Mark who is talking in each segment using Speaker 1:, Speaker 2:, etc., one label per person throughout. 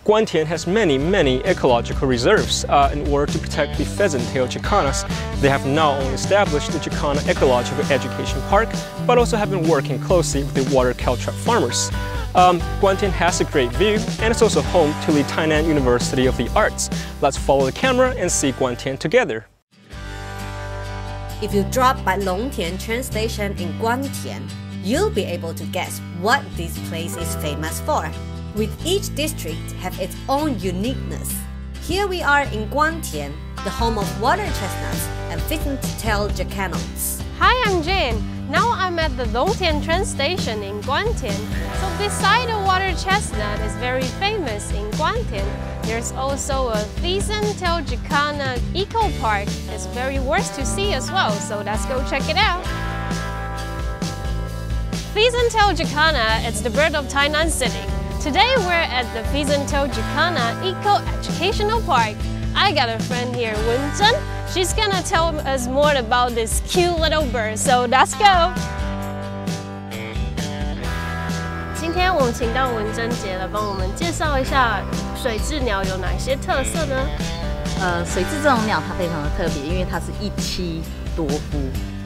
Speaker 1: Guantian has many ecological reserves. In order to protect the pheasant-tailed jacanas, they have not only established the Jacana Ecological Education Park, but also have been working closely with the water caltrop farmers. Guantian has a great view, and it's also home to the Tainan University of the Arts. Let's follow the camera and see Guantian together.
Speaker 2: If you drop by Longtian train station in Guantian, you'll be able to guess what this place is famous for, with each district have its own uniqueness. Here we are in Guantian, the home of water chestnuts and pheasant-tailed jacanots.
Speaker 3: Hi, I'm Jane. Now I'm at the Longtian train station in Guantian. So beside the water chestnut is very famous in Guantian. There's also a pheasant-tailed jacana eco park. It's very worth to see as well, so let's go check it out. Pheasant-tailed jacana is the bird of Tainan City. Today we're at the Pheasant-tailed jacana Eco Educational Park. I got a friend here, Wenchen. She's gonna tell us more about this cute little bird, so let's go! 今天我们请到文珍姐来帮我们介绍一下水雉鸟有哪些特色呢？
Speaker 4: 水雉这种鸟它非常的特别，因为它是一妻多夫。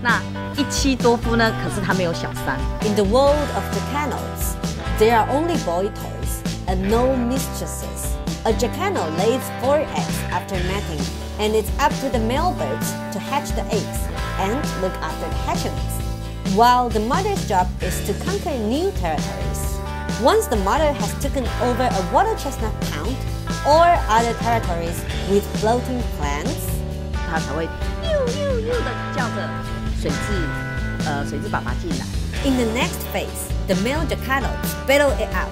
Speaker 4: 那一妻多夫呢，可是它没有小三。
Speaker 2: In the world of jacanos, there are only boy toys and no mistresses. A jacano lays 4 eggs after mating, and it's up to the male birds to hatch the eggs and look after the hatchlings, while the mother's job is to conquer new territories. Once the mother has taken over a water chestnut pound or other territories with floating plants,
Speaker 4: 它才会呦的叫着水雉爸爸进来。
Speaker 2: In the next phase, the male jacanots battle it out.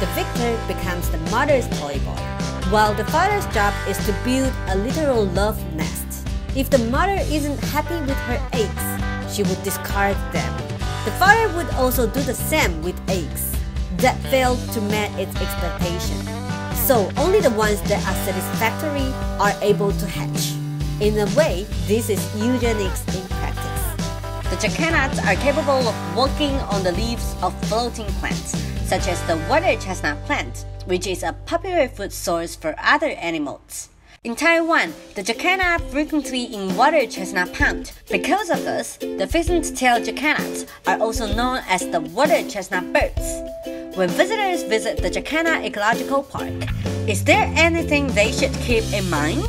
Speaker 2: The victor becomes the mother's toy boy, while the father's job is to build a literal love nest. If the mother isn't happy with her eggs, she would discard them. The father would also do the same with eggs that failed to meet its expectation. So only the ones that are satisfactory are able to hatch. In a way, this is eugenics in practice.
Speaker 5: The jacanots are capable of walking on the leaves of floating plants, such as the water chestnut plant, which is a popular food source for other animals. In Taiwan, the jacana frequently in water chestnut pond. Because of this, the pheasant-tailed jacanots are also known as the water chestnut birds. When visitors visit the Jacana Ecological Park, is there anything they should keep in mind?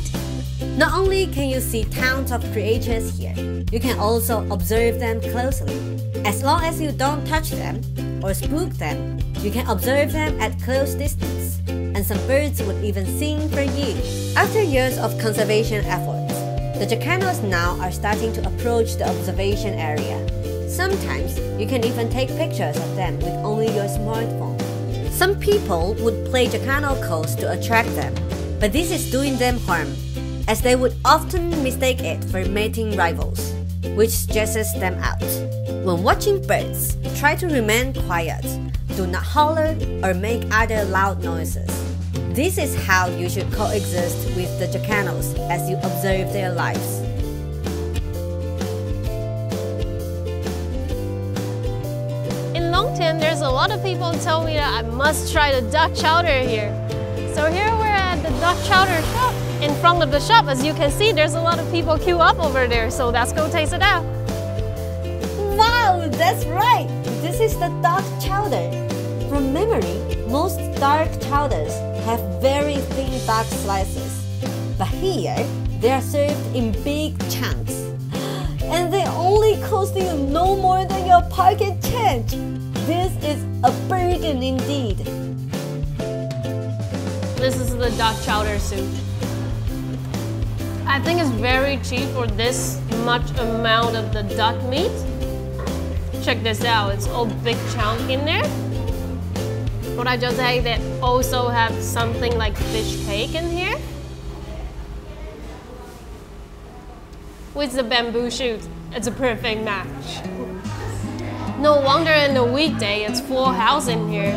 Speaker 2: Not only can you see tons of creatures here, you can also observe them closely. As long as you don't touch them or spook them, you can observe them at close distance, and some birds would even sing for you. After years of conservation efforts, the jacanos now are starting to approach the observation area. Sometimes you can even take pictures of them with only your smartphone. Some people would play jacano calls to attract them, but this is doing them harm, as they would often mistake it for mating rivals, which stresses them out. When watching birds, try to remain quiet. Do not holler or make other loud noises. This is how you should coexist with the jacanos as you observe their lives.
Speaker 3: In Longtian, there's a lot of people tell me that I must try the duck chowder here. So here we're at the duck chowder shop. In front of the shop, as you can see, there's a lot of people queue up over there, so let's go taste it out.
Speaker 2: Wow, that's right! This is the duck chowder. From memory, most dark chowders have very thin duck slices. But here, they are served in big chunks. And they only cost you no more than your pocket change. This is a bargain indeed.
Speaker 3: This is the duck chowder soup. I think it's very cheap for this much amount of the duck meat. Check this out, it's all big chunk in there. But I just say that also have something like fish cake in here. With the bamboo shoot, it's a perfect match. No wonder in the weekday it's full house in here.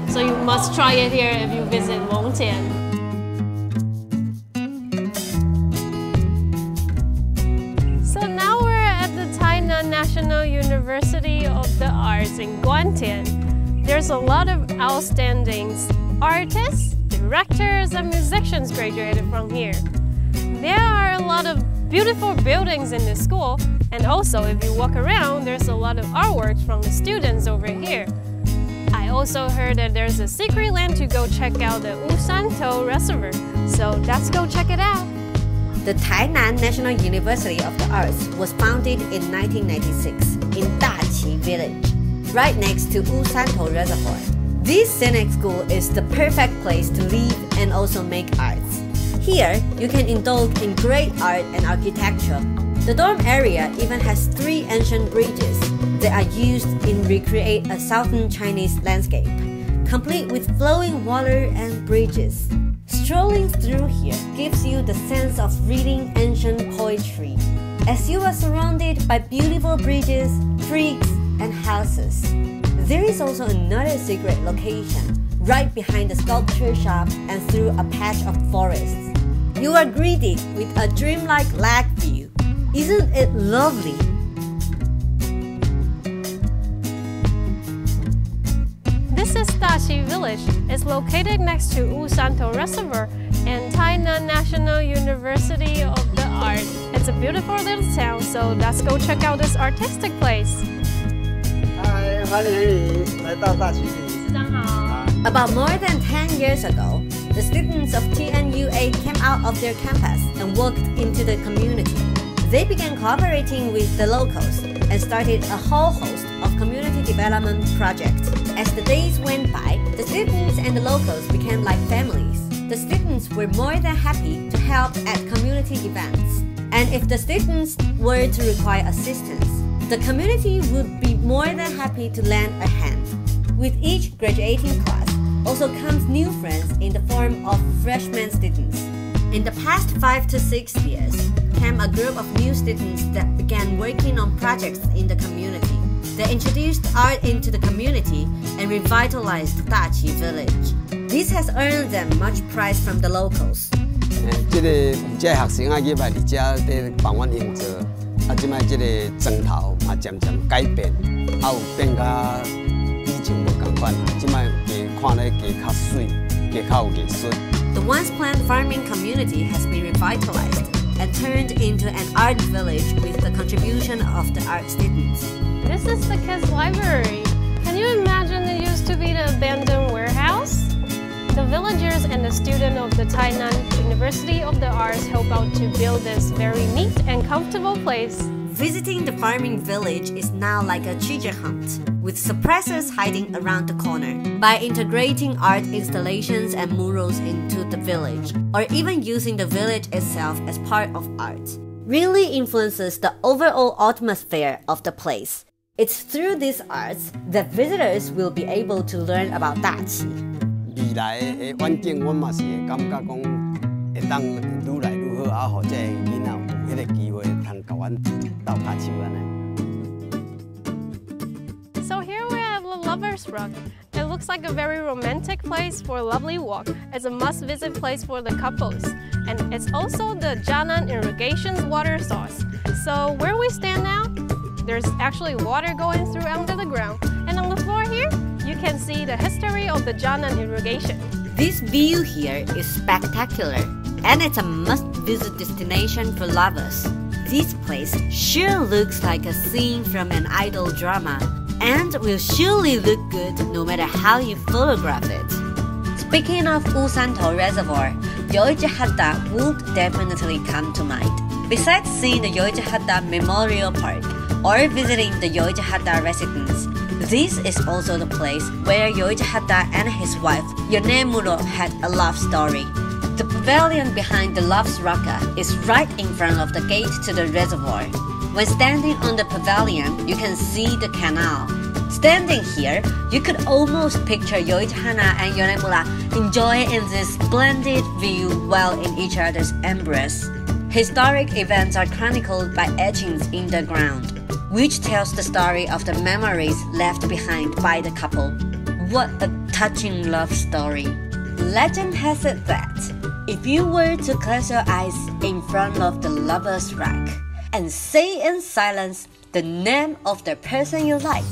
Speaker 3: So you must try it here if you visit Longtian. So now we're at the Tainan National University of the Arts in Guantian. There's a lot of outstanding artists, directors and musicians graduated from here. There are a lot of beautiful buildings in the school, and also if you walk around, there's a lot of artworks from the students over here. I also heard that there's a secret land to go check out the Asunto Reservoir, so let's go check it out.
Speaker 2: The Tainan National University of the Arts was founded in 1996 in Daqi Village, right next to Asunto Reservoir. This scenic school is the perfect place to live and also make arts. Here, you can indulge in great art and architecture. The dorm area even has 3 ancient bridges that are used in recreate a southern Chinese landscape, complete with flowing water and bridges. Strolling through here gives you the sense of reading ancient poetry, as you are surrounded by beautiful bridges, creeks, and houses. There is also another secret location, right behind the sculpture shop and through a patch of forests. You are greeted with a dreamlike lake view. Isn't it lovely?
Speaker 3: This is Daqi Village. It's located next to Asunto Reservoir and Tainan National University of the Arts. It's a beautiful little town, so let's go check out this artistic place.
Speaker 6: Hi, 欢迎你来到大崎地。
Speaker 3: 大家好。
Speaker 2: About more than 10 years ago, the students of TNUA came out of their campus and walked into the community. They began cooperating with the locals and started a whole host of community development projects. As the days went by, the students and the locals became like families. The students were more than happy to help at community events. And if the students were to require assistance, the community would be more than happy to lend a hand. With each graduating class also comes new friends in the form of freshman students. In the past 5 to 6 years, came a group of new students that began working on projects in the community. They introduced art into the community and revitalized Daqi Village. This has earned them much praise from the locals.
Speaker 6: 这个学生啊，入来伫遮伫帮阮营造，即摆这个砖头嘛渐渐改变，有变甲以前无同款，即摆加看咧加较水，加较有艺术。
Speaker 2: The once planned farming community has been revitalized and turned into an art village with the contribution of the art students.
Speaker 3: This is the kids' library. Can you imagine it used to be the abandoned warehouse? The villagers and the students of the Tainan University of the Arts help out to build this very neat and comfortable place.
Speaker 2: Visiting the farming village is now like a treasure hunt, with surprises hiding around the corner. By integrating art installations and murals into the village, or even using the village itself as part of art, really influences the overall atmosphere of the place. It's through these arts that visitors will be able to learn about Daqi.
Speaker 6: 未来的环境，阮嘛是会感觉讲，会当愈来愈好，啊，互这囡仔有迄个机会，通甲阮斗拍手安尼。
Speaker 3: So here we have the Lover's Rock. It looks like a very romantic place for a lovely walk. It's a must-visit place for the couples. And it's also the Jianan irrigation's water source. So where we stand now, there's actually water going through under the ground. And on the floor here, you can see the history of the Jianan irrigation.
Speaker 2: This view here is spectacular, and it's a must-visit destination for lovers. This place sure looks like a scene from an idol drama, and will surely look good no matter how you photograph it.
Speaker 5: Speaking of Asunto Reservoir, Yojahata would definitely come to mind. Besides seeing the Yojahata Memorial Park or visiting the Yojahata residence, this is also the place where Yojahata and his wife Yonemuro had a love story. The pavilion behind the Love's Rocka is right in front of the gate to the reservoir. When standing on the pavilion, you can see the canal. Standing here, you could almost picture Yojahana and Yonemura enjoying this splendid view while in each other's embrace. Historic events are chronicled by etchings in the ground, which tells the story of the memories left behind by the couple. What a touching love story. Legend has it that if you were to close your eyes in front of the Lover's Rock and say in silence the name of the person you like,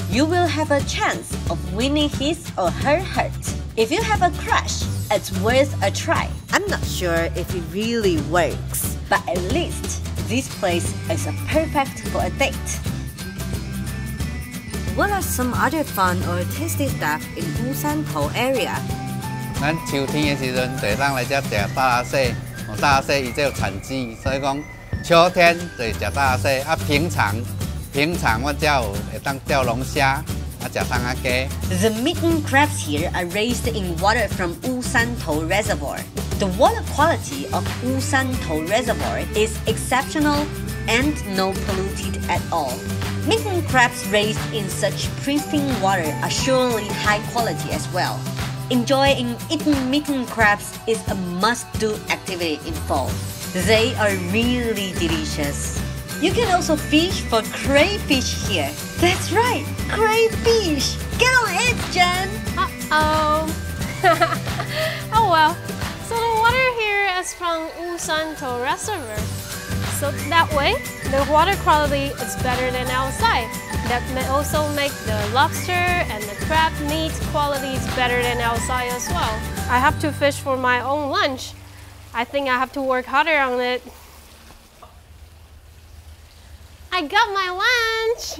Speaker 5: you will have a chance of winning his or her heart. If you have a crush, it's worth a try.
Speaker 2: I'm not sure if it really works.
Speaker 5: But at least this place is perfect for a date.
Speaker 2: What are some other fun or tasty stuff in Asunto area?
Speaker 7: 咱秋天的时阵，就当来遮食大蟹。大蟹伊这有产季，所以讲秋天就食大蟹。啊，平常我遮有会当钓龙虾，啊食汤仔鸡。
Speaker 5: The mitten crabs here are raised in water from Asunto Reservoir. The water quality of Asunto Reservoir is exceptional and no polluted at all. Mitten crabs raised in such pristine water are surely high quality as well. Enjoying eating mitten crabs is a must-do activity in fall. They are really delicious. You can also fish for crayfish here. That's right, crayfish! Get on it, Jen!
Speaker 3: Uh-oh. Oh well. So the water here is from Asunto Reservoir. So that way, the water quality is better than outside. That may also make the lobster and the crab meat qualities better than outside as well. I have to fish for my own lunch. I think I have to work harder on it. I got my lunch!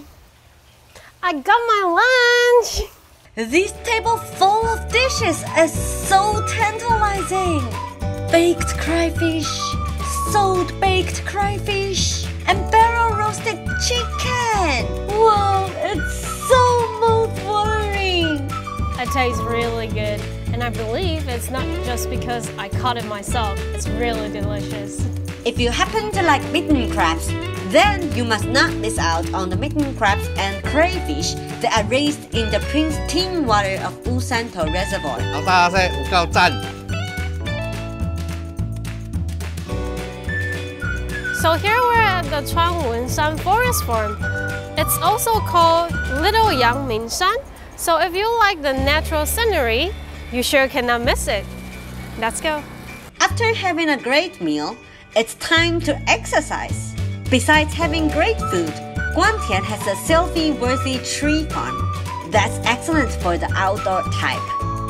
Speaker 3: I got my lunch!
Speaker 5: This table full of dishes is so tantalizing. Baked crayfish, salt-baked crayfish, and barrel-roasted chicken. Wow, it's so mouth-watering.
Speaker 3: It tastes really good, and I believe it's not just because I caught it myself. It's really delicious.
Speaker 5: If you happen to like mitten crabs, then you must not miss out on the mitten crabs and crayfish that are raised in the pristine water of Asunto Reservoir.
Speaker 7: 老大蟹有够赞。
Speaker 3: So here we're at the Chowder Forest Farm. It's also called Little Yangmingshan. So if you like the natural scenery, you sure cannot miss it. Let's go.
Speaker 5: After having a great meal, it's time to exercise. Besides having great food, Guantian has a selfie-worthy tree farm. That's excellent for the outdoor type.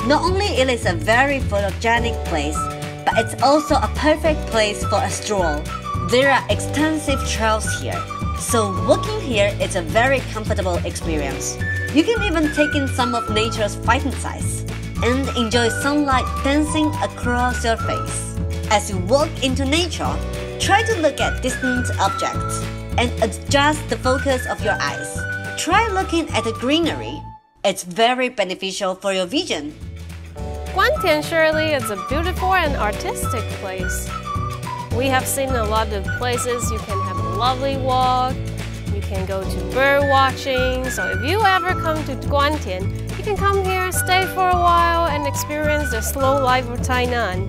Speaker 5: Not only it is a very photogenic place, but it's also a perfect place for a stroll. There are extensive trails here, so walking here is a very comfortable experience. You can even take in some of nature's fighting sights and enjoy sunlight dancing across your face. As you walk into nature, try to look at distant objects and adjust the focus of your eyes. Try looking at the greenery. It's very beneficial for your vision.
Speaker 3: Guantian surely is a beautiful and artistic place. We have seen a lot of places you can have a lovely walk, you can go to bird watching. So if you ever come to Guantian, you can come here, stay for a while, and experience the slow life of Tainan.